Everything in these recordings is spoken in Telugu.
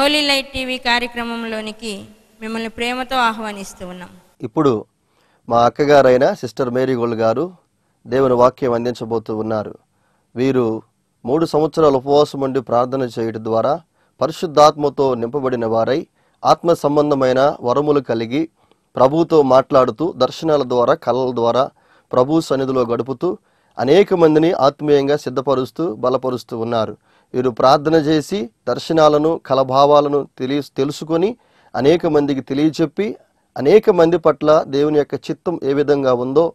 హోలీ లైట్ టీవీ కార్యక్రమంలోనికి మిమ్మల్ని ప్రేమతో ఆహ్వానిస్తూ ఉన్నాం. ఇప్పుడు మా అక్కగారైన సిస్టర్ మేరీ గోల్డ్ గారు దేవుని వాక్యం అందించబోతూ ఉన్నారు. వీరు 3 సంవత్సరాల ఉపవాసం ఉండి ప్రార్థన చేయడం ద్వారా పరిశుద్ధాత్మతో నింపబడిన వారై ఆత్మ సంబంధమైన వరములు కలిగి ప్రభువుతో మాట్లాడుతూ దర్శనాల ద్వారా కళల ద్వారా ప్రభు సన్నిధిలో గడుపుతూ అనేక మందిని ఆత్మీయంగా సిద్ధపరుస్తూ బలపరుస్తూ ఉన్నారు. వీరు ప్రార్థన చేసి దర్శనాలను కలభావాలను తెలుసుకొని అనేక మందికి తెలియచెప్పి అనేక మంది పట్ల దేవుని యొక్క చిత్తం ఏ విధంగా ఉందో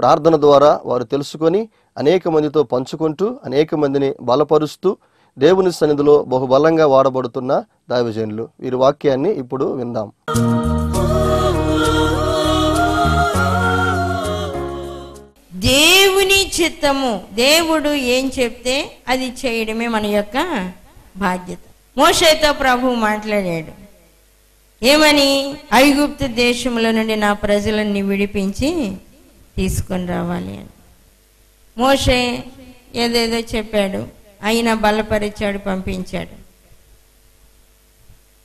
ప్రార్థన ద్వారా వారు తెలుసుకొని అనేక మందితో పంచుకుంటూ అనేక మందిని బలపరుస్తూ దేవుని సన్నిధిలో బహుబలంగా వాడబడుతున్న దైవజనులు. వీరి వాక్యాన్ని ఇప్పుడు విందాం. దేవుని చిత్తము, దేవుడు ఏం చెప్తే అది చేయడమే మన యొక్క బాధ్యత. మోషేతో ప్రభువు మాట్లాడాడు. ఏమని? ఐగుప్తు దేశంలో నుండి నా ప్రజలని విడిపించి తీసుకొని రావాలి అని. మోషే ఏదేదో చెప్పాడు, అయినా బలపరిచాడు, పంపించాడు.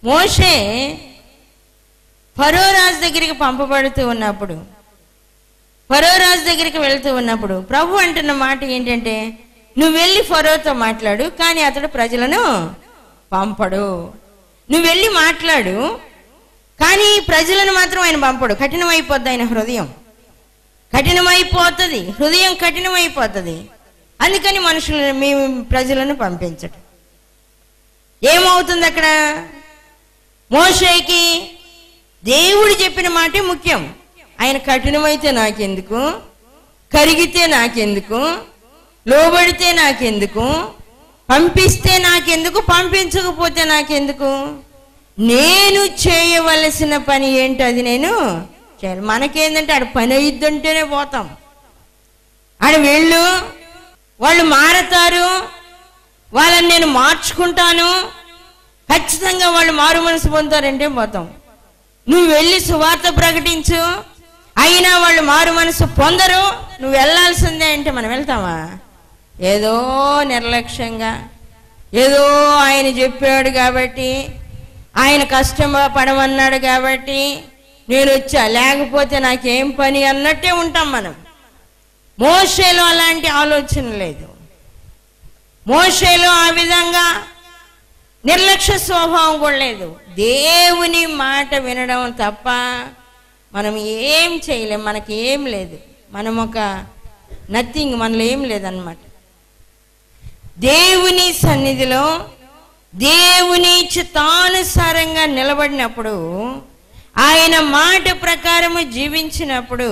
మోషే ఫరో రాజు దగ్గరికి పంపబడుతూ ఉన్నప్పుడు, ఫరో రాజు దగ్గరికి వెళ్తూ ఉన్నప్పుడు ప్రభు అంటున్న మాట ఏంటంటే, నువ్వు వెళ్ళి ఫరోతో మాట్లాడు, కానీ అతడు ప్రజలను పంపడు. నువ్వు వెళ్ళి మాట్లాడు, కానీ ప్రజలను మాత్రం ఆయన పంపడు. కఠినమైపోద్ది ఆయన హృదయం, కఠినమైపోతుంది, హృదయం కఠినమైపోతుంది. అందుకని మీ ప్రజలను పంపించడు. ఏమవుతుంది అక్కడ? మోషేకి దేవుడు చెప్పిన మాటే ముఖ్యం. ఆయన కఠినమైతే నాకెందుకు, కరిగితే నాకెందుకు, లోబడితే నాకెందుకు, పంపిస్తే నాకెందుకు, పంపించకపోతే నాకెందుకు, నేను చేయవలసిన పని ఏంటి అది నేను చేయాలి. మనకేందంటే ఆడ పని అయిద్దంటేనే పోతాం. ఆడ వాళ్ళు మారతారు, వాళ్ళని నేను మార్చుకుంటాను, ఖచ్చితంగా వాళ్ళు మారు మనసు పొందుతారంటే పోతాం. నువ్వు వెళ్ళి సువార్త ప్రకటించు, అయినా వాళ్ళు మారు మనసు పొందరు, నువ్వు వెళ్ళాల్సిందే అంటే మనం వెళ్తామా? ఏదో నిర్లక్ష్యంగా, ఏదో ఆయన చెప్పాడు కాబట్టి, ఆయన కష్టం పడమన్నాడు కాబట్టి నేను వచ్చా, లేకపోతే నాకేం పని అన్నట్టే ఉంటాం మనం. మోషేలో అలాంటి ఆలోచన లేదు. మోషేలో ఆ విధంగా నిర్లక్ష్య స్వభావం కూడా లేదు. దేవుని మాట వినడం తప్ప మనం ఏం చేయలేం. మనకి ఏం లేదు, మనం ఒక నథింగ్, మనలో ఏం లేదన్నమాట. దేవుని సన్నిధిలో దేవుని చిత్తానుసారంగా నిలబడినప్పుడు, ఆయన మాట ప్రకారము జీవించినప్పుడు,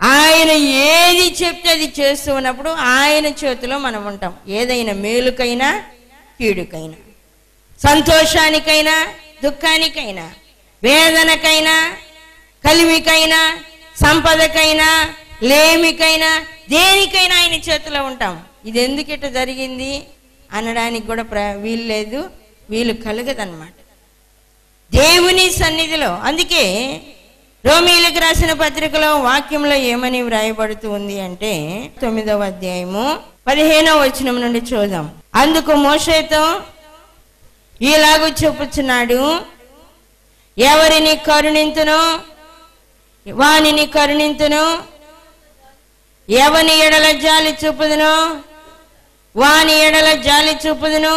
ఆయన ఏది చెప్తే అది చేస్తూ ఉన్నప్పుడు ఆయన చేతిలో మనం ఉంటాం. ఏదైనా మేలుకైనా కీడుకైనా, సంతోషానికైనా దుఃఖానికైనా, వేదనకైనా కలిమికైనా, సంపదకైనా లేమికైనా, దేనికైనా ఆయన చేతిలో ఉంటాం. ఇది ఎందుకు ఇట్లా జరిగింది అనడానికి కూడా వీలు లేదు, వీలు కలగదన్నమాట దేవుని సన్నిధిలో. అందుకే రోమీయులకు రాసిన పత్రికలో వాక్యంలో ఏమని వ్రాయబడుతూ ఉంది అంటే, 9వ అధ్యాయము 15వ వచనం నుండి చూద్దాం. అందుకు మోషేతో ఇలాగూ చెప్పుచున్నాడు, ఎవరిని కరుణింతును వానిని కరుణింతును, ఎవని ఎడల జాలి చూపుదును వాని ఎడల జాలి చూపుదును,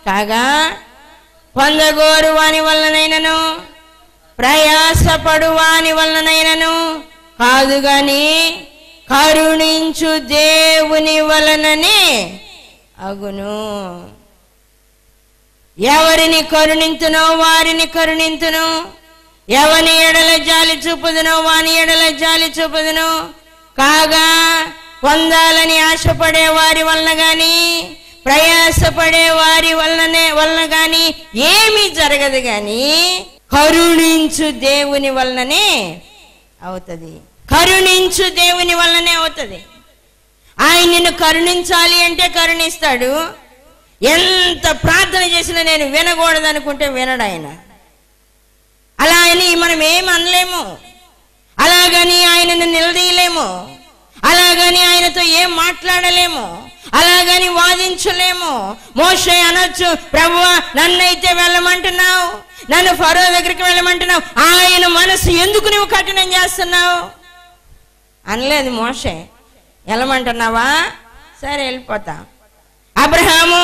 కాగా పొందగోరు వాని వలనైనను ప్రయాసపడు వాని వలనైనను కాదు గాని కరుణించు దేవుని వలననే అగును. ఎవరిని కరుణింతునో వారిని కరుణింతును, ఎవని ఎడల జాలి చూపుదునో వాని ఎడల జాలి చూపుదును, కాగా పొందాలని ఆశపడే వారి వలన గాని ప్రయాసపడే వారి వలన గాని ఏమీ జరగదు, గాని కరుణించు దేవుని వలననే అవుతుంది. కరుణించు దేవుని వలననే అవుతుంది. ఆయన నిన్ను కరుణించాలి అంటే కరుణిస్తాడు. ఎంత ప్రార్థన చేసినా నేను వినకూడదు అనుకుంటే వినడు ఆయన. అలా అని మనం ఏం అనలేము, అలాగని ఆయనను నిలదీయలేము, అలాగని ఆయనతో ఏం మాట్లాడలేము, అలాగని వాదించలేము. మోషే అనొచ్చు, ప్రభువా నన్నైతే వెళ్ళమంటున్నావు, నన్ను ఫరో దగ్గరికి వెళ్ళమంటున్నావు, ఆయన మనసు ఎందుకు నువ్వు కఠినం చేస్తున్నావు అనలేదు మోషే. వెళ్ళమంటున్నావా, సరే వెళ్ళిపోతా. అబ్రహాము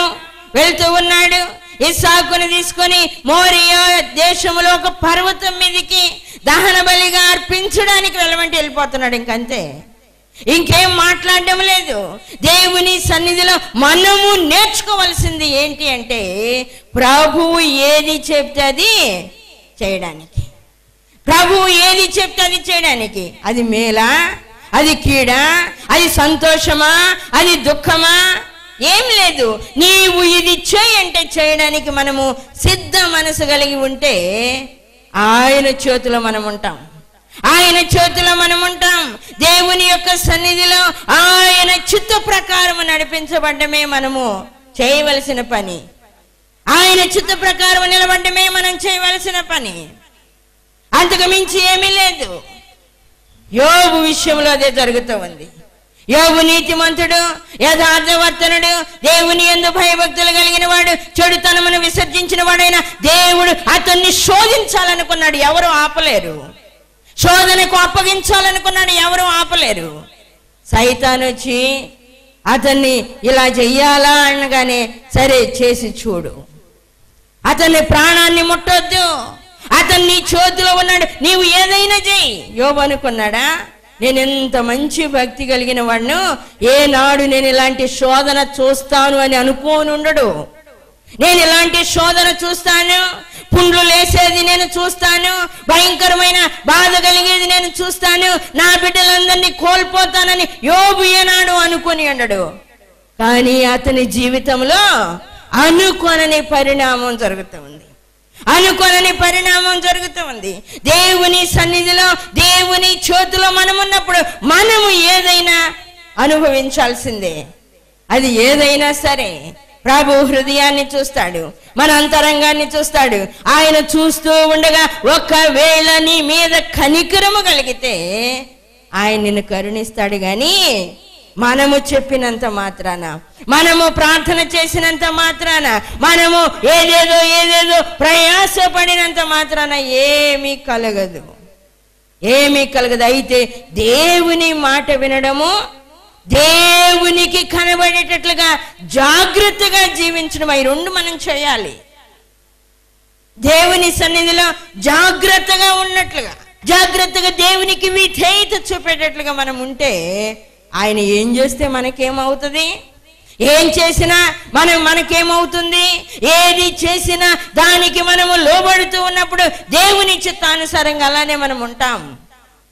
వెళ్తూ ఉన్నాడు, ఇస్సాకుని తీసుకొని మోరియా దేశంలో ఒక పర్వతం మీదకి దహన బలిగా అర్పించడానికి వెళ్ళమంటే వెళ్ళిపోతున్నాడు. ఇంకంతే, ఇంకేం మాట్లాడడం లేదు. దేవుని సన్నిధిలో మనము నేర్చుకోవాల్సింది ఏంటి అంటే, ప్రభువు ఏది చెప్తే అది చేయడానికి. ప్రభువు ఏది చెప్తే అది చేయడానికి. అది మేలా, అది కీడా, అది సంతోషమా, అది దుఃఖమా, ఏం లేదు. నీవు ఇది చేయంటే చేయడానికి మనము సిద్ధ మనసు కలిగి ఉంటే ఆయన చేతిలో మనం ఉంటాం. ఆయన చేతిలో మనం ఉంటాం. దేవుని యొక్క సన్నిధిలో ఆయన చిత్త ప్రకారం నడిపించబడ్డమే మనము చేయవలసిన పని. ఆయన చిత్త ప్రకారం నిలబడ్డమే మనం చేయవలసిన పని. అంతకు మించి ఏమీ లేదు. యోబు విషయంలో అదే జరుగుతూ ఉంది. యోబు నీతిమంతుడు, యథార్థవర్తనుడు, దేవుని యందు భయభక్తులు కలిగిన వాడు, చెడుతనమును విసర్జించిన వాడైన దేవుడు అతన్ని శోధించాలనుకున్నాడు, ఎవరు ఆపలేరు. శోధనకు అప్పగించాలనుకున్నాడు, ఎవరు ఆపలేరు. సైతాను వచ్చి అతన్ని ఇలా చెయ్యాలా అనగానే సరే చేసి చూడు, అతన్ని ప్రాణాన్ని ముట్టొద్దు, అతన్ని చేతిలో ఉన్నాడు, నీవు ఏదైనా చెయ్యి. యోబు అనుకున్నాడా, నేను ఎంత మంచి భక్తి కలిగిన వాడును, ఏనాడు నేను ఇలాంటి శోధన చూస్తాను అని అనుకోని ఉండడు. నేను ఇలాంటి శోధన చూస్తాను, పుండ్లు లేసేది నేను చూస్తాను, భయంకరమైన బాధ కలిగేది నేను చూస్తాను, నా బిడ్డలందరినీ కోల్పోతానని యోబు ఏనాడు అనుకొని ఉండడు. కానీ అతని జీవితంలో అనుకోనని పరిణామం జరుగుతూ ఉంది. అనుకోనని పరిణామం జరుగుతూ ఉంది. దేవుని సన్నిధిలో, దేవుని చేతిలో మనం ఉన్నప్పుడు మనము ఏదైనా అనుభవించాల్సిందే. అది ఏదైనా సరే ప్రభు హృదయాన్ని చూస్తాడు, మన అంతరంగాన్ని చూస్తాడు. ఆయన చూస్తూ ఉండగా ఒకవేళ నీ మీద కనికరము కలిగితే ఆయన నిన్ను కరుణిస్తాడు. కానీ మనము చెప్పినంత మాత్రాన, మనము ప్రార్థన చేసినంత మాత్రాన, మనము ఏదేదో ప్రయాసపడినంత మాత్రాన ఏమీ కలగదు, ఏమీ కలగదు. అయితే దేవుని మాట వినడము, దేవునికి కనబడేటట్లుగా జాగ్రత్తగా జీవించడం, ఈ రెండు మనం చేయాలి. దేవుని సన్నిధిలో జాగ్రత్తగా ఉన్నట్లుగా, జాగ్రత్తగా దేవునికి విధేయత చూపేటట్లుగా మనం ఉంటే ఆయన ఏం చేస్తే మనకేమవుతుంది, ఏం చేసినా మనకేమవుతుంది, ఏది చేసినా దానికి మనము లోబడుతూ ఉన్నప్పుడు దేవుని చిత్తానుసారంగా అలానే మనం ఉంటాం.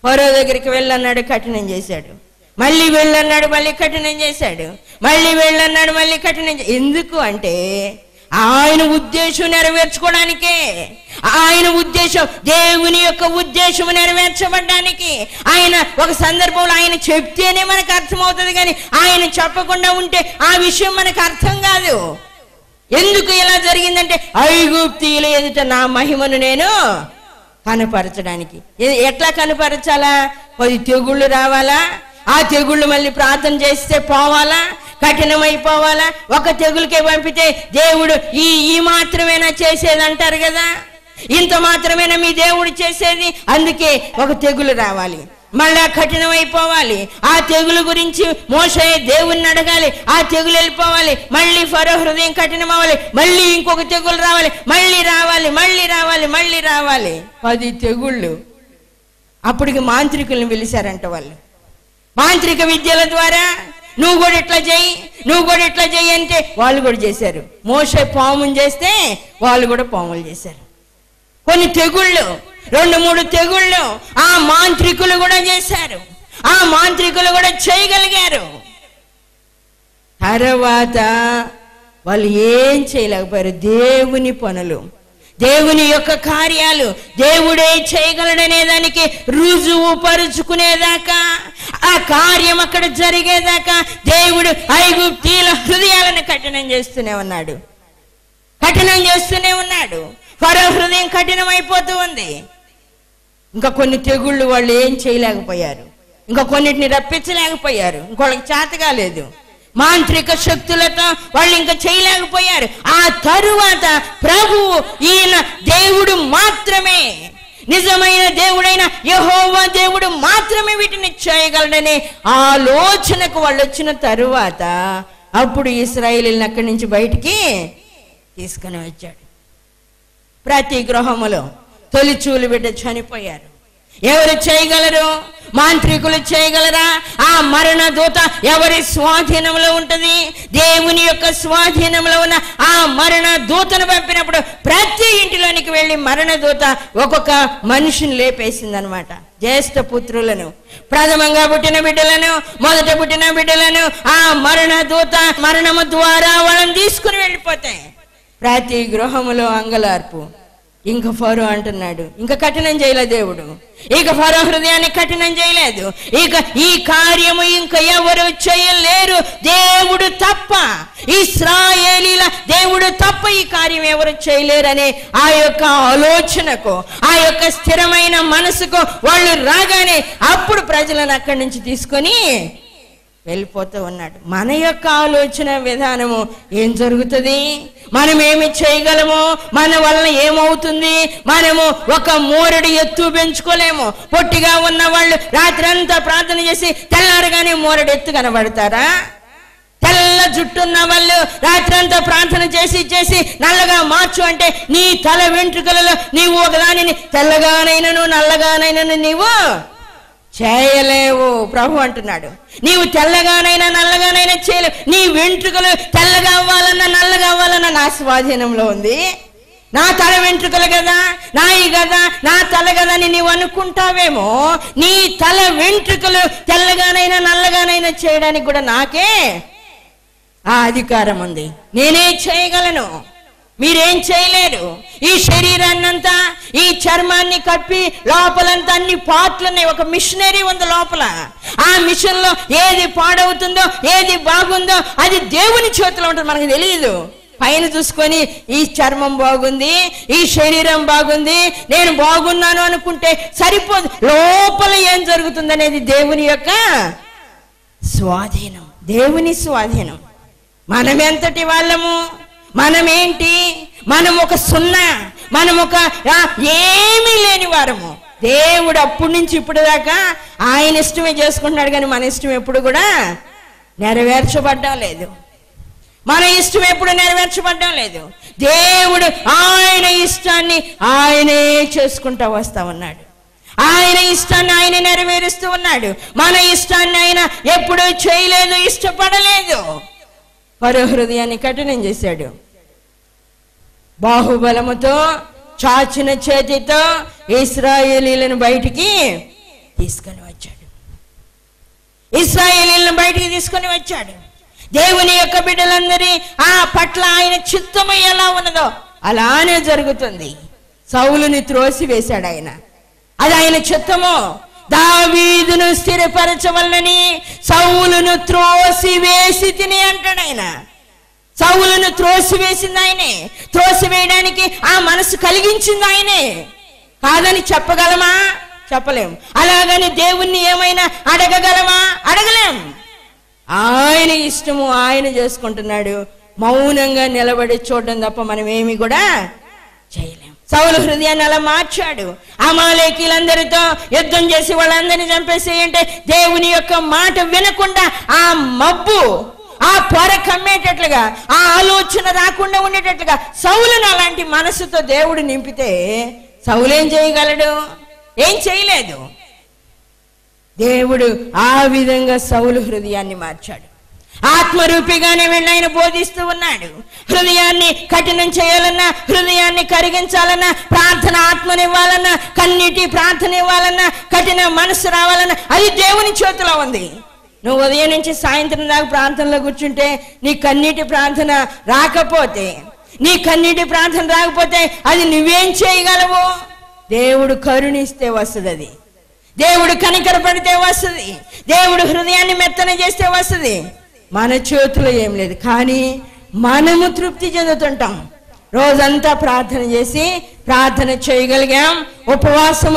ఫరో దగ్గరికి వెళ్ళన్నాడు, కఠినం చేశాడు. మళ్ళీ వెళ్ళన్నాడు, మళ్ళీ కఠినం చేశాడు. మళ్ళీ వెళ్ళన్నాడు, మళ్ళీ కఠినం. ఎందుకు అంటే ఆయన ఉద్దేశం నెరవేర్చుకోవడానికే. ఆయన ఉద్దేశం, దేవుని యొక్క ఉద్దేశం నెరవేర్చబడ్డానికి. ఆయన ఒక సందర్భంలో ఆయన చెప్తేనే మనకు అర్థమవుతుంది, కానీ ఆయన చెప్పకుండా ఉంటే ఆ విషయం మనకు అర్థం కాదు. ఎందుకు ఇలా జరిగిందంటే, ఐగుప్తీయుల ఎదుట నా మహిమను నేను కనపరచడానికి. ఎట్లా కనపరచాలా? 10 తెగుళ్ళు రావాలా, ఆ తెగుళ్ళు మళ్ళీ ప్రార్థన చేస్తే పోవాలా, కఠినమైపోవాలా. ఒక తెగులకే పంపితే దేవుడు ఈ మాత్రమేనా చేసేది అంటారు కదా, ఇంత మాత్రమేనా మీ దేవుడు చేసేది, అందుకే ఒక తెగులు రావాలి, మళ్ళా కఠినమైపోవాలి. ఆ తెగులు గురించి మోషే దేవుణ్ణి అడగాలి, ఆ తెగులు వెళ్ళిపోవాలి, మళ్ళీ ఫరో హృదయం కఠినం అవ్వాలి, మళ్ళీ ఇంకొక తెగులు రావాలి, మళ్ళీ రావాలి, మళ్ళీ రావాలి, మళ్ళీ రావాలి. 10 తెగుళ్ళు. అప్పటికి మాంత్రికుల్ని పిలిచారంట వాళ్ళు. మాంత్రిక విద్యల ద్వారా నువ్వు కూడా ఇట్లా చెయ్యి, నువ్వు కూడా ఇట్లా చెయ్యి అంటే వాళ్ళు కూడా చేశారు. మోషే పాముని చేస్తే వాళ్ళు కూడా పాములు చేశారు. కొన్ని తెగుళ్ళు, 2-3 తెగుళ్ళు ఆ మాంత్రికులు కూడా చేశారు. ఆ మాంత్రికులు కూడా చేయగలిగారు. తర్వాత వాళ్ళు ఏం చేయలేకపోయారు. దేవుని పనులు, దేవుని యొక్క కార్యాలు దేవుడే చేయగలడనే దానికి రుజువు పరుచుకునేదాకా, ఆ కార్యం అక్కడ జరిగేదాకా దేవుడు ఐగుప్తీయుల హృదయాలను కఠినం చేస్తూనే ఉన్నాడు, కఠినం చేస్తూనే ఉన్నాడు. ఫరో హృదయం కఠినం అయిపోతూ ఉంది. ఇంకా కొన్ని తెగుళ్ళు వాళ్ళు ఏం చేయలేకపోయారు, ఇంకా కొన్నిటిని రప్పించలేకపోయారు, ఇంకోళ్ళకి చేత కాలేదు. మాంత్రిక శక్తులతో వాళ్ళు ఇంకా చేయలేకపోయారు. ఆ తరువాత ప్రభువు ఈయన దేవుడు మాత్రమే, నిజమైన దేవుడైన యెహోవా దేవుడు మాత్రమే వీటిని చేయగలడనే ఆలోచనకు వాళ్ళు వచ్చిన తరువాత అప్పుడు ఇశ్రాయేలీయులను అక్కడి నుంచి బయటికి తీసుకొని వచ్చాడు. ప్రతి గృహములో తొలిచూలు బిడ్డ చనిపోయారు. ఎవరు చేయగలరు? మాంత్రికులు చేయగలరా? ఆ మరణ దూత ఎవరి స్వాధీనంలో ఉంటుంది? దేవుని యొక్క స్వాధీనంలో ఉన్న ఆ మరణ దూతను పంపినప్పుడు ప్రతి ఇంటిలోనికి వెళ్ళి మరణ దూత ఒక్కొక్క మనిషిని లేపేసిందనమాట. జ్యేష్ఠ పుత్రులను, ప్రథమంగా పుట్టిన బిడ్డలను, మొదట పుట్టిన బిడ్డలను ఆ మరణ దూత మరణము ద్వారా వాళ్ళని తీసుకుని వెళ్ళిపోతాయి. ప్రతి గృహములో అంగలార్పు. ఇంక ఫరో అంటున్నాడు, ఇంకా కఠినం చేయలేదు దేవుడు, ఇక ఫరో హృదయాన్ని కఠినం చేయలేదు, ఇక ఈ కార్యము ఇంకా ఎవరు చేయలేరు, దేవుడు తప్ప, ఇశ్రాయేలీల దేవుడు తప్ప ఈ కార్యం ఎవరు చేయలేరనే ఆ యొక్క ఆలోచనకు, ఆ యొక్క స్థిరమైన మనసుకు వాళ్ళు రాగానే అప్పుడు ప్రజలను అక్కడి నుంచి తీసుకొని వెళ్ళిపోతూ ఉన్నాడు. మన యొక్క ఆలోచన విధానము ఏం జరుగుతుంది? మనం ఏమి చేయగలము? మన వలన ఏమవుతుంది? మనము ఒక మూరడి ఎత్తు పెంచుకోలేము. పొట్టిగా ఉన్న వాళ్ళు రాత్రి అంతా ప్రార్థన చేసి తెల్లారగానే మూరడి ఎత్తు కనబడతారా? తెల్ల జుట్టున్న వాళ్ళు రాత్రి అంతా ప్రార్థన చేసి చేసి నల్లగా మార్చు అంటే నీ తల వెంట్రుకలలో నీవు ఒకదానిని తెల్లగానైనను నల్లగానైనను నీవు చేయలేవు. ప్రభు అంటున్నాడు, నీవు తెల్లగానైనా నల్లగానైనా చేయలేవు. నీ వెంట్రుకలు తెల్లగా అవ్వాలన్నా నల్లగా అవ్వాలన్నా నా స్వాధీనంలో ఉంది. నా తల వెంట్రుకలు కదా, నాయి కదా, నా తల కదా అని నీవు అనుకుంటావేమో. నీ తల వెంట్రుకలు తెల్లగానైనా నల్లగానైనా చేయడానికి కూడా నాకే ఆ అధికారం ఉంది. నేనే చేయగలను, మీరేం చేయలేరు. ఈ శరీరాన్నంతా, ఈ చర్మాన్ని కప్పి లోపలంతా అన్ని పార్ట్లు ఉన్నాయి. ఒక మిషనరీ ఉంది లోపల. ఆ మిషన్ లో ఏది పాడవుతుందో, ఏది బాగుందో అది దేవుని చేతిలో ఉంటుంది, మనకు తెలియదు. పైన చూసుకొని ఈ చర్మం బాగుంది, ఈ శరీరం బాగుంది, నేను బాగున్నాను అనుకుంటే సరిపోదు. లోపల ఏం జరుగుతుంది అనేది దేవుని యొక్క స్వాధీనం, దేవుని స్వాధీనం. మనం ఎంతటి వాళ్ళము? మనమేంటి? మనం ఒక సున్నా, మనం ఒక ఏమీ లేని వారము. దేవుడు అప్పటి నుంచి ఇప్పుడు దాకా ఆయన ఇష్టమే చేసుకుంటున్నాడు, కానీ మన ఇష్టం ఎప్పుడు కూడా నెరవేర్చబడ్డం లేదు. మన ఇష్టం ఎప్పుడు నెరవేర్చబడ్డం లేదు. దేవుడు ఆయన ఇష్టాన్ని ఆయనే చేసుకుంటూ వస్తా ఉన్నాడు. ఆయన ఇష్టాన్ని ఆయన నెరవేరుస్తూ ఉన్నాడు. మన ఇష్టాన్ని ఆయన ఎప్పుడూ చేయలేదు, ఇష్టపడలేదు. ఫరో హృదయాన్ని కఠినం చేశాడు. బాహుబలముతో, చాచిన చేతితో ఇశ్రాయేలీలను బయటికి తీసుకొని వచ్చాడు. ఇశ్రాయేలీలను బయటికి తీసుకొని వచ్చాడు. దేవుని యొక్క బిడ్డలందరి ఆ పట్ల ఆయన చిత్తము ఎలా ఉన్నదో అలానే జరుగుతుంది. సౌలుని త్రోసి వేశాడు ఆయన, అది ఆయన చిత్తము. దావీదును స్థిరపరచవలనని సౌలును త్రోసి వేసి తిని అంటాడు ఆయన. సౌలును త్రోసి వేసింది ఆయనే, త్రోసి వేయడానికి ఆ మనసు కలిగించింది ఆయనే. కాదని చెప్పగలమా? చెప్పలేం. అలాగని దేవుణ్ణి ఏమైనా అడగగలమా? అడగలేం. ఆయన ఇష్టము ఆయన చేసుకుంటున్నాడు. మౌనంగా నిలబడి చూడడం తప్ప మనం ఏమి కూడా చేయలేం. సౌలు హృదయాన్ని అలా మార్చాడు. అమాలేకీలందరితో యుద్ధం చేసి వాళ్ళందరినీ చంపేసి అంటే దేవుని యొక్క మాట వినకుండా ఆ మబ్బు, ఆ పొర కమ్మేటట్లుగా, ఆ ఆలోచన రాకుండా ఉండేటట్లుగా సౌలును అలాంటి మనసుతో దేవుడు నింపితే సౌలు ఏం చేయగలడు? ఏం చేయలేదు. దేవుడు ఆ విధంగా సౌలు హృదయాన్ని మార్చాడు. ఆత్మరూపిగానే వెళ్ళి ఆయన బోధిస్తూ ఉన్నాడు. హృదయాన్ని కఠినం చేయాలన్నా, హృదయాన్ని కరిగించాలన్నా, ప్రార్థన ఆత్మనివ్వాలన్నా, కన్నీటి ప్రార్థన ఇవ్వాలన్నా, కఠిన మనసు రావాలన్నా అది దేవుని చేతిలో ఉంది. నువ్వు ఉదయం నుంచి సాయంత్రం దాకా ప్రార్థనలో కూర్చుంటే నీ కన్నీటి ప్రార్థన రాకపోతే, నీ కన్నీటి ప్రార్థన రాకపోతే అది నువ్వేం చేయగలవు? దేవుడు కరుణిస్తే వస్తుంది, అది దేవుడు కనికరపడితే వస్తుంది, దేవుడు హృదయాన్ని మెత్తన చేస్తే వస్తుంది. మన చేతిలో ఏం లేదు, కానీ మనము తృప్తి చెందుతుంటాం. రోజంతా ప్రార్థన చేసి ప్రార్థన చేయగలిగాం, ఉపవాసం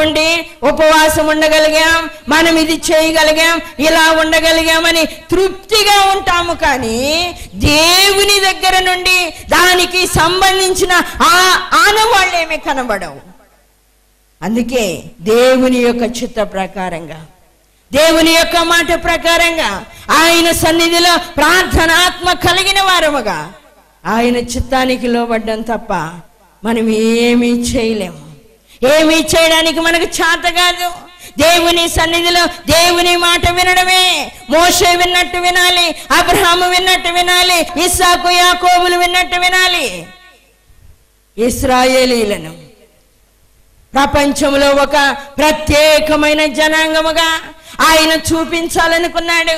ఉండగలిగాం, మనం ఇది చేయగలిగాం, ఇలా ఉండగలిగామని తృప్తిగా ఉంటాము. కానీ దేవుని దగ్గర నుండి దానికి సంబంధించిన ఆనవాళ్ళు ఏమీ కనబడవు. అందుకే దేవుని యొక్క చిత్త ప్రకారంగా, దేవుని యొక్క మాట ప్రకారంగా, ఆయన సన్నిధిలో ప్రార్థనాత్మ కలిగిన వారముగా ఆయన చిత్తానికి లోబడ్డం తప్ప మనం ఏమీ చేయలేము. ఏమీ చేయడానికి మనకు చేత కాదు. దేవుని సన్నిధిలో దేవుని మాట వినడమే. మోషే విన్నట్టు వినాలి, అబ్రహాము విన్నట్టు వినాలి, ఇస్సాకు యాకోబులు విన్నట్టు వినాలి. ఇశ్రాయేలీలను ప్రపంచంలో ఒక ప్రత్యేకమైన జనాంగముగా ఆయన చూపించాలనుకున్నాడు.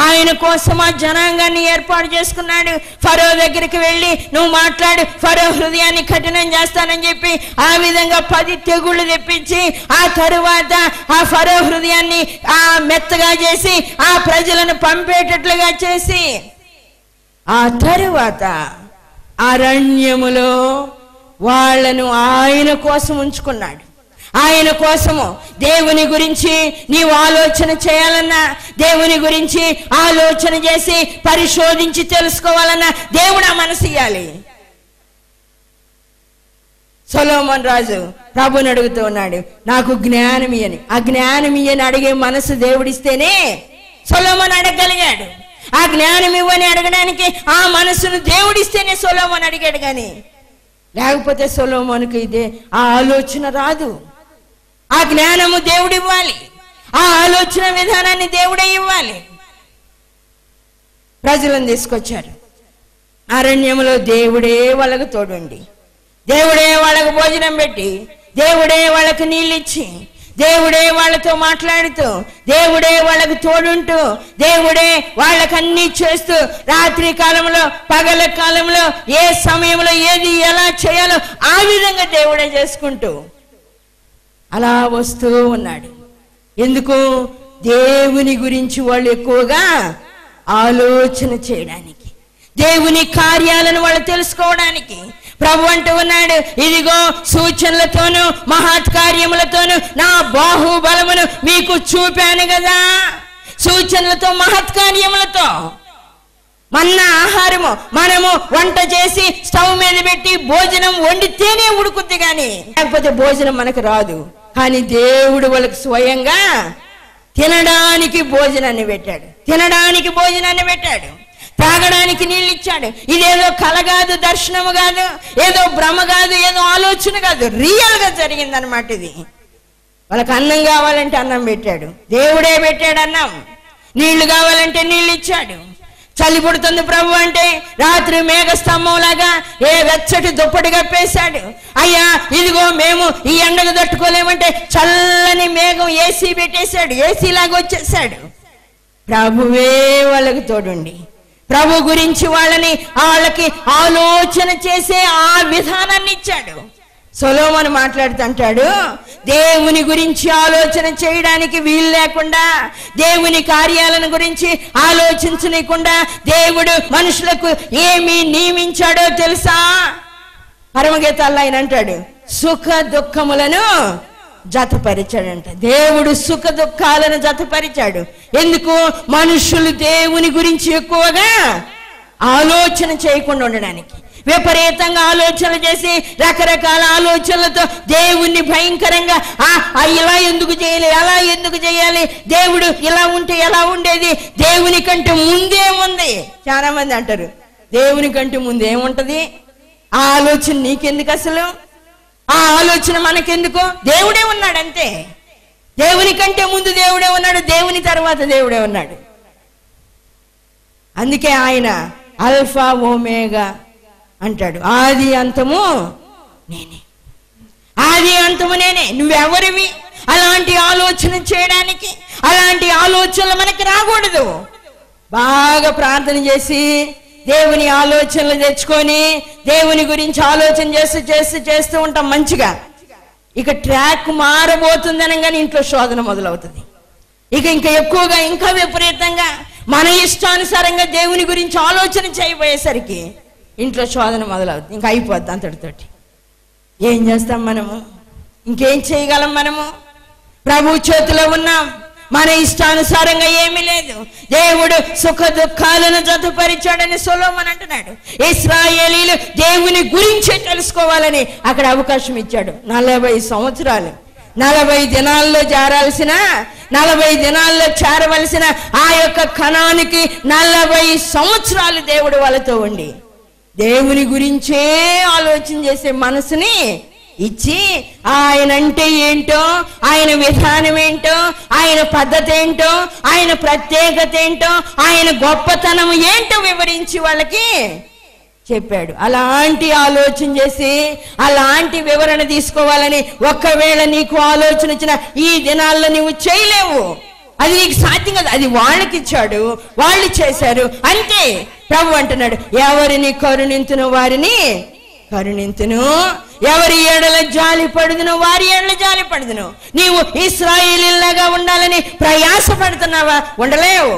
ఆయన కోసం ఆ జనాంగాన్ని ఏర్పాటు చేసుకున్నాడు. ఫరో దగ్గరికి వెళ్ళి నువ్వు మాట్లాడు, ఫరో హృదయాన్ని కఠినం చేస్తానని చెప్పి ఆ విధంగా 10 తెగుళ్ళు తెప్పించి ఆ తరువాత ఆ ఫరో హృదయాన్ని మెత్తగా చేసి ఆ ప్రజలను పంపేటట్లుగా చేసి ఆ తరువాత అరణ్యములో వాళ్లను ఆయన కోసం ఉంచుకున్నాడు. ఆయన కోసము దేవుని గురించి నీవు ఆలోచన చేయాలన్నా, దేవుని గురించి ఆలోచన చేసి పరిశోధించి తెలుసుకోవాలన్నా దేవుడు ఆ మనసు ఇయ్యాలి. సొలొమోను రాజు ప్రభుని అడుగుతూ ఉన్నాడు, నాకు జ్ఞానం ఇయ్యని. ఆ జ్ఞానం ఇయ్యని అడిగే మనసు దేవుడిస్తేనే సొలొమోను అడగగలిగాడు. ఆ జ్ఞానం ఇవ్వని అడగడానికి ఆ మనసును దేవుడిస్తేనే సొలొమోను అడిగాడు. కానీ లేకపోతే సొలొమోనుకి ఇదే ఆ ఆలోచన రాదు. ఆ జ్ఞానము దేవుడు ఇవ్వాలి, ఆ ఆలోచన విధానాన్ని దేవుడే ఇవ్వాలి. ప్రజలను తీసుకొచ్చారు అరణ్యంలో. దేవుడే వాళ్ళకు తోడుండి, దేవుడే వాళ్ళకు భోజనం పెట్టి, దేవుడే వాళ్ళకు నీళ్ళిచ్చి, దేవుడే వాళ్ళతో మాట్లాడుతూ, దేవుడే వాళ్ళకు తోడుంటూ, దేవుడే వాళ్ళకన్నీ చేస్తూ, రాత్రి కాలంలో పగల కాలంలో ఏ సమయంలో ఏది ఎలా చేయాలో ఆ విధంగా దేవుడే చేసుకుంటూ అలా వస్తూ ఉన్నాడు. ఎందుకు? దేవుని గురించి వాళ్ళు ఎక్కువగా ఆలోచన చేయడానికి, దేవుని కార్యాలను వాళ్ళు తెలుసుకోవడానికి. ప్రభు అంటూ ఉన్నాడు, ఇదిగో సూచనలతోనూ మహత్కార్యములతోనూ నా బాహుబలమును మీకు చూపాను కదా. సూచనలతో మహత్కార్యములతో. మన్నా ఆహారము మనము వంట చేసి స్టవ్ మీద పెట్టి భోజనం వండితేనే ఉడుకుద్ది, కానీ లేకపోతే భోజనం మనకు రాదు. కానీ దేవుడు వాళ్ళకి స్వయంగా తినడానికి భోజనాన్ని పెట్టాడు, తాగడానికి నీళ్ళు ఇచ్చాడు. ఇదేదో కల కాదు, దర్శనము కాదు, ఏదో భ్రమ కాదు, ఏదో ఆలోచన కాదు, రియల్ గా జరిగిందనమాట. ఇది వాళ్ళకి అన్నం కావాలంటే అన్నం పెట్టాడు, దేవుడే పెట్టాడు అన్నం. నీళ్లు కావాలంటే నీళ్ళు ఇచ్చాడు. చలి పుడుతుంది ప్రభు అంటే రాత్రి మేఘ స్తంభం లాగా ఏ వెచ్చటి దుప్పటి కప్పేశాడు. అయ్యా ఇదిగో మేము ఈ ఎండకు తట్టుకోలేమంటే చల్లని మేఘం ఏసీ పెట్టేశాడు, ఏసీ లాగా వచ్చేసాడు. ప్రభువే వాళ్ళకి తోడుండి, ప్రభు గురించి వాళ్ళకి ఆలోచన చేసే ఆ విధానాన్ని ఇచ్చాడు. సొలొమోను మాట్లాడుతుంటాడు, దేవుని గురించి ఆలోచన చేయడానికి వీలు లేకుండా, దేవుని కార్యాలను గురించి ఆలోచించలేకుండా దేవుడు మనుషులకు ఏమి నియమించాడో తెలుసా? పరమగీతాల్లో ఆయన అంటాడు, సుఖ దుఃఖములను జతపరిచాడంట. దేవుడు సుఖ దుఃఖాలను జతపరిచాడు. ఎందుకు? మనుషులు దేవుని గురించి ఎక్కువగా ఆలోచన చేయకుండా ఉండడానికి. విపరీతంగా ఆలోచనలు చేసి రకరకాల ఆలోచనలతో దేవుణ్ణి భయంకరంగా ఇలా ఎందుకు చేయాలి, అలా ఎందుకు చేయాలి, దేవుడు ఇలా ఉంటే ఎలా ఉండేది, దేవుని కంటే ముందేముంది. చాలా మంది అంటారు దేవుని కంటే ముందేముంటది, ఆ ఆలోచన నీకెందుకు, అసలు ఆ ఆలోచన మనకెందుకు, దేవుడే ఉన్నాడు అంతే. దేవుని కంటే ముందు దేవుడే ఉన్నాడు, దేవుని తర్వాత దేవుడే ఉన్నాడు. అందుకే ఆయన అల్ఫా ఓమేగా అంటాడు, ఆది అంతము నేనే, ఆది అంతము నేనే. నువ్వెవరివి అలాంటి ఆలోచన చేయడానికి? అలాంటి ఆలోచనలు మనకి రాకూడదు. బాగా ప్రార్థన చేసి దేవుని ఆలోచనలు తెచ్చుకొని దేవుని గురించి ఆలోచన చేస్తూ ఉంటాం మంచిగా. ఇక ట్రాక్ మారబోతుందనగానే ఇంట్లో శోధన మొదలవుతుంది. ఇంకా ఎక్కువగా, ఇంకా విపరీతంగా మన ఇష్టానుసారంగా దేవుని గురించి ఆలోచన చేయబోయేసరికి ఇంట్లో శోధన మొదలవుతుంది, ఇంకా అయిపోద్ది అంతటితోటి. ఏం చేస్తాం మనము? ఇంకేం చేయగలం మనము? ప్రభు చేతిలో ఉన్నాం, మన ఇష్టానుసారంగా ఏమీ లేదు. దేవుడు సుఖ దుఃఖాలను జతపరిచాడని సొలొమోను అంటున్నాడు. ఇశ్రాయేలీలు దేవుని గురించే తెలుసుకోవాలని అక్కడ అవకాశం ఇచ్చాడు. 40 సంవత్సరాలు 40 దినాల్లో 40 దినాల్లో చేరవలసిన ఆ యొక్క కణానికి 40 సంవత్సరాలు దేవుడు వాళ్ళతో ఉండి దేవుని గురించే ఆలోచన చేసే మనసుని ఇచ్చి, ఆయన అంటే ఏంటో, ఆయన విధానం ఏంటో, ఆయన పద్ధతి ఏంటో, ఆయన ప్రత్యేకత ఏంటో, ఆయన గొప్పతనం ఏంటో వివరించి వాళ్ళకి చెప్పాడు. అలాంటి ఆలోచన చేసి అలాంటి వివరణ తీసుకోవాలని ఒకవేళ నీకు ఆలోచన వచ్చిన ఈ దినాల్లో నువ్వు చేయలేవు. అది నీకు సాధ్యం కాదు. అది వాళ్ళకి ఇచ్చాడు, వాళ్ళు చేశారు అంతే. ప్రభు అంటున్నాడు, ఎవరిని కరుణింతును వారిని కరుణింతును, ఎవరి ఏడల జాలి పడుదును వారి ఏడల జాలి పడుదును. నీవు ఇశ్రాయేలీలాగా ఉండాలని ప్రయాసపడుతున్నావా? ఉండలేవు.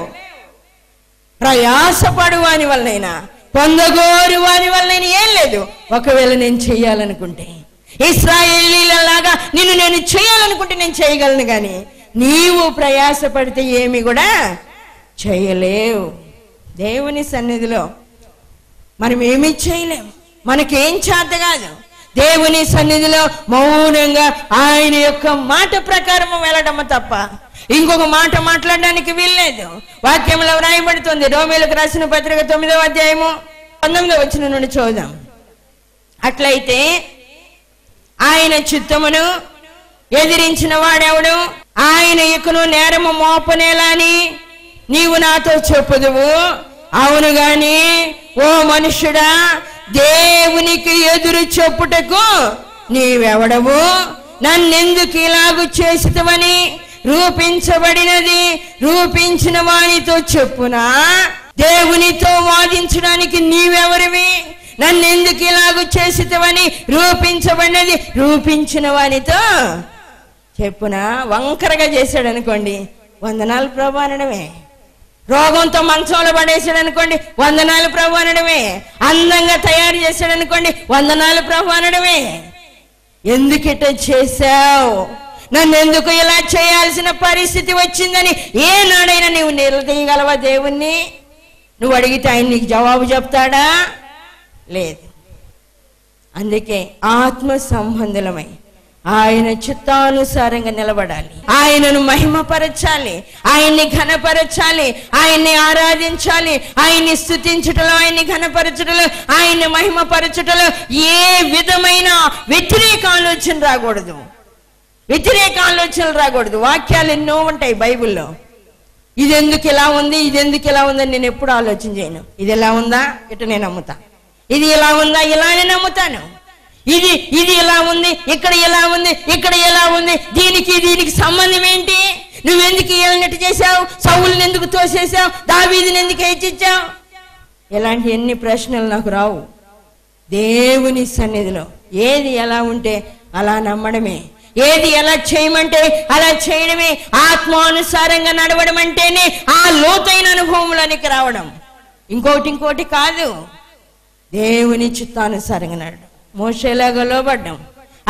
ప్రయాసపడు వాని వల్లైనా, పొందగోరు వాని వల్లైనా ఏం లేదు. ఒకవేళ నేను చెయ్యాలనుకుంటే, ఇశ్రాయేలీలలాగా నేను చేయాలనుకుంటే నేను చేయగలను, కానీ నీవు ప్రయాసపడితే ఏమి కూడా చేయలేవు. దేవుని సన్నిధిలో మనం ఏమీ చేయలేము, మనకేం చేత కాదు. దేవుని సన్నిధిలో మౌనంగా ఆయన యొక్క మాట ప్రకారం వెళ్ళడము తప్ప ఇంకొక మాట మాట్లాడడానికి వీల్లేదు. వాక్యంలో వ్రాయబడుతుంది, రోమీయులకు రాసిన పత్రిక 9వ అధ్యాయము 19వ వచనం నుండి చూద్దాం. అట్లయితే ఆయన చిత్తమును ఎదిరించిన వాడెవడు? ఆయన ఇకను నేరము మోపనేలాని నీవు నాతో చెప్పుదువు. అవును గాని ఓ మనుష్యుడా, దేవునికి ఎదురు చెప్పుటకు నీవెవడవు? నన్నెందుకు ఇలాగు చేసితవని రూపించబడినది రూపించిన వానితో చెప్పునా? దేవునితో వాదించడానికి నీవెవరివి? నన్నెందుకు ఇలాగు చేసితవని రూపించబడినది రూపించిన వానితో చెప్పునా? వంకరగా చేశాడు అనుకోండి, వందనాలు ప్రభు అనడమే. రోగంతో మంచంలో పడేసాడు అనుకోండి, వందనాలు ప్రభు అనడమే. అందంగా తయారు చేశాడు అనుకోండి, వందనాలు ప్రభు అనడమే. ఎందుకిట చేశావు? నన్ను ఎందుకు ఇలా చేయాల్సిన పరిస్థితి వచ్చిందని ఏనాడైనా నువ్వు నిలదీయగలవా దేవుణ్ణి? నువ్వు అడిగితే ఆయన నీకు జవాబు చెప్తాడా? లేదు. అందుకే ఆత్మ సంబంధులమై ఆయన చిత్తానుసారంగా నిలబడాలి. ఆయనను మహిమపరచాలి, ఆయన్ని ఘనపరచాలి, ఆయన్ని ఆరాధించాలి. ఆయన్ని స్తుతించుటలో, ఆయన్ని ఘనపరచుటలో, ఆయన్ని మహిమపరచుటలో ఏ విధమైన వ్యతిరేక ఆలోచన రాకూడదు. వ్యతిరేక ఆలోచనలు రాకూడదు. వాక్యాలు ఎన్నో ఉంటాయి బైబిల్లో. ఇది ఎందుకు ఇలా ఉంది, ఇది ఎందుకు ఇలా ఉందని నేను ఎప్పుడు ఆలోచన చేయను. ఇది ఎలా ఉందా, ఇటు నేను నమ్ముతా. ఇది ఇలా ఉందా, ఇలానే నమ్ముతాను. ఇది ఎలా ఉంది, ఇక్కడ ఎలా ఉంది, ఇక్కడ ఎలా ఉంది, దీనికి సంబంధం ఏంటి? నువ్వెందుకు ఏలినట్టు చేశావు? సౌలుని ఎందుకు తోసేసావు? దావీదుని ఎందుకు హెచ్చించావు? ఇలాంటి ఎన్ని ప్రశ్నలు నాకు రావు. దేవుని సన్నిధిలో ఏది ఎలా ఉంటే అలా నమ్మడమే, ఏది ఎలా చేయమంటే అలా చేయడమే. ఆత్మానుసారంగా నడవడం అంటేనే ఆ లోతైన అనుభవంలోనికి రావడం, ఇంకోటి కాదు. దేవుని చిత్తానుసారంగా నడవడం. మోషేలాగా లోబడ్డం,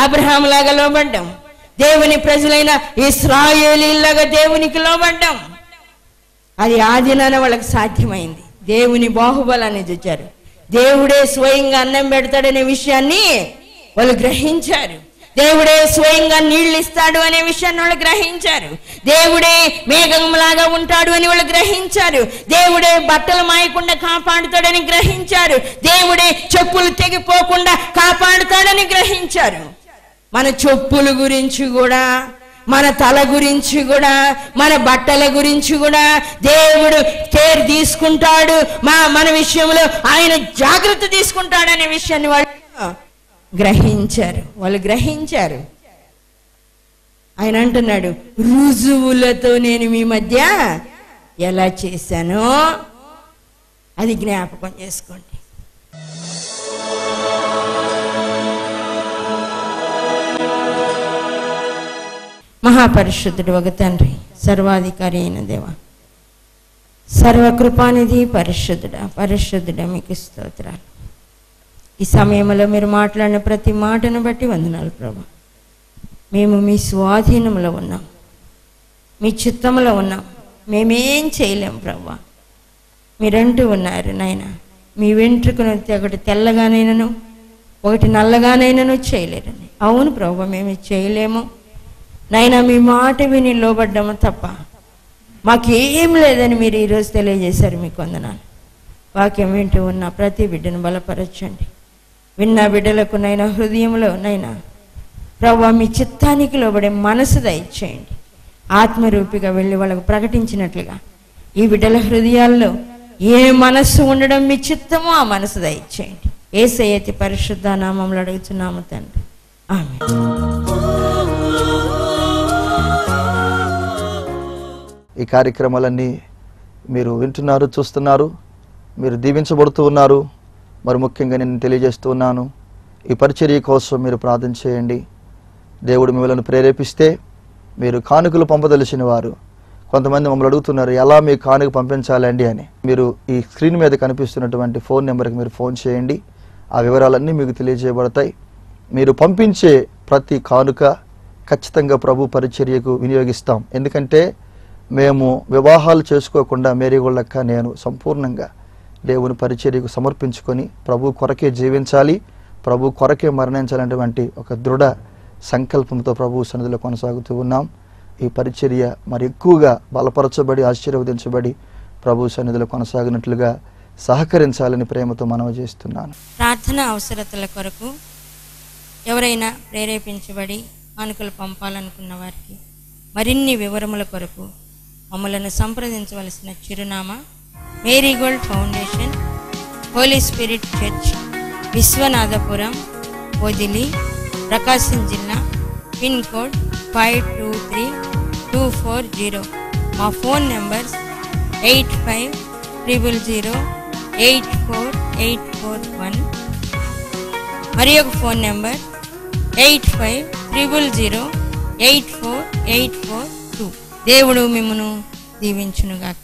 అబ్రహాం లాగా లోబడ్డం, దేవుని ప్రజలైన ఇశ్రాయేలీలాగా దేవునికి లోబడ్డం. అది ఆదినాన వాళ్ళకి సాధ్యమైంది. దేవుని బాహుబలాన్ని చూచారు. దేవుడే స్వయంగా అన్నం పెడతాడనే విషయాన్ని వాళ్ళు గ్రహించారు. దేవుడే స్వయంగా నీళ్లు ఇస్తాడు అనే విషయాన్ని వాళ్ళు గ్రహించారు. దేవుడే మేఘంలాగా ఉంటాడు అని వాళ్ళు గ్రహించారు. దేవుడే బట్టలు మాయకుండా కాపాడుతాడని గ్రహించారు. దేవుడే చెప్పులు తెగిపోకుండా కాపాడుతాడని గ్రహించారు. మన చెప్పుల గురించి కూడా, మన తల గురించి కూడా, మన బట్టల గురించి కూడా దేవుడు కేర్ తీసుకుంటాడు. మన విషయంలో ఆయన జాగ్రత్త తీసుకుంటాడనే విషయాన్ని వాళ్ళు గ్రహించారు. ఆయన అంటున్నాడు, రుజువులతో నేను మీ మధ్య ఎలా చేశానో అది జ్ఞాపకం చేసుకోండి. మహాపరిశుద్ధుడు ఒక తండ్రి, సర్వాధికారి అయిన దేవ, సర్వకృపానిధి, పరిశుద్ధుడా మీకు స్తోత్రాలు. ఈ సమయంలో మీరు మాట్లాడిన ప్రతి మాటను బట్టి వందనాలు ప్రభు. మేము మీ స్వాధీనంలో ఉన్నాం, మీ చిత్తంలో ఉన్నాం, మేమేం చేయలేం ప్రభు. మీరంటూ ఉన్నారు నాయన, మీ వెంట్రుకను ఒకటి తెల్లగానైనను ఒకటి నల్లగానైనను చేయలేరని. అవును ప్రభు, మేము చేయలేము నాయన. మీ మాట విని లోబడ్డాము తప్ప మాకేం లేదని మీరు ఈరోజు తెలియజేశారు. మీకు వందనాలు. వాక్యం వింటూ ఉన్న ప్రతి బిడ్డను బలపరచండి. విన్న బిడ్డలకు నైనా హృదయంలో నైనా ప్రభు మీ చిత్తానికి లోబడే మనసు దయచేయండి. ఆత్మరూపిగా వెళ్ళి వాళ్ళకు ప్రకటించినట్లుగా ఈ బిడ్డల హృదయాల్లో ఏ మనస్సు ఉండడం మీ చిత్తమో ఆ మనసు దయచేయండి. యేసయ్య పరిశుద్ధ నామములో అడుగుతున్నాము తండ్రి, ఆమేన్. ఈ కార్యక్రమాలన్నీ మీరు వింటున్నారు, చూస్తున్నారు, మీరు దీవించబడుతూ ఉన్నారు. మరి ముఖ్యంగా నేను తెలియజేస్తూ ఉన్నాను, ఈ పరిచర్య కోసం మీరు ప్రార్థన చేయండి. దేవుడు మిమ్మల్ని ప్రేరేపిస్తే మీరు కానుకలు పంపదలిచిన వారు కొంతమంది మమ్మల్ని అడుగుతున్నారు, ఎలా మీ కానుక పంపించాలండి అని. మీరు ఈ స్క్రీన్ మీద కనిపిస్తున్నటువంటి ఫోన్ నెంబర్కి మీరు ఫోన్ చేయండి. ఆ వివరాలన్నీ మీకు తెలియజేయబడతాయి. మీరు పంపించే ప్రతి కానుక ఖచ్చితంగా ప్రభు పరిచర్యకు వినియోగిస్తాం. ఎందుకంటే మేము వివాహాలు చేసుకోకుండా మేరీగోళ్ళక్క నేను సంపూర్ణంగా దేవుని పరిచర్యకు సమర్పించుకొని ప్రభు కొరకే జీవించాలి, ప్రభు కొరకే మరణించాలనేటువంటి ఒక దృఢ సంకల్పంతో ప్రభు సన్నిధిలో కొనసాగుతూ ఉన్నాం. ఈ పరిచర్య మరి ఎక్కువగా బలపరచబడి ఆశీర్వదించబడి ప్రభు సన్నిధిలో కొనసాగినట్లుగా సహకరించాలని ప్రేమతో మనవి చేస్తున్నాను. ప్రార్థన అవసరతల కొరకు ఎవరైనా ప్రేరేపించబడి కానుకలు పంపాలనుకున్న వారికి మరిన్ని వివరముల కొరకు మమ్మలను సంప్రదించవలసిన చిరునామా marigold foundation, holy spirit church, Vishwanathapuram, Podili, Prakasam జిల్లా, పిన్ కోడ్ 523240. మా ఫోన్ నెంబర్స్ 8500084841, మరి ఒక ఫోన్ నెంబర్ 8500084842. దేవుడు మిమ్మును దీవించునుగాక.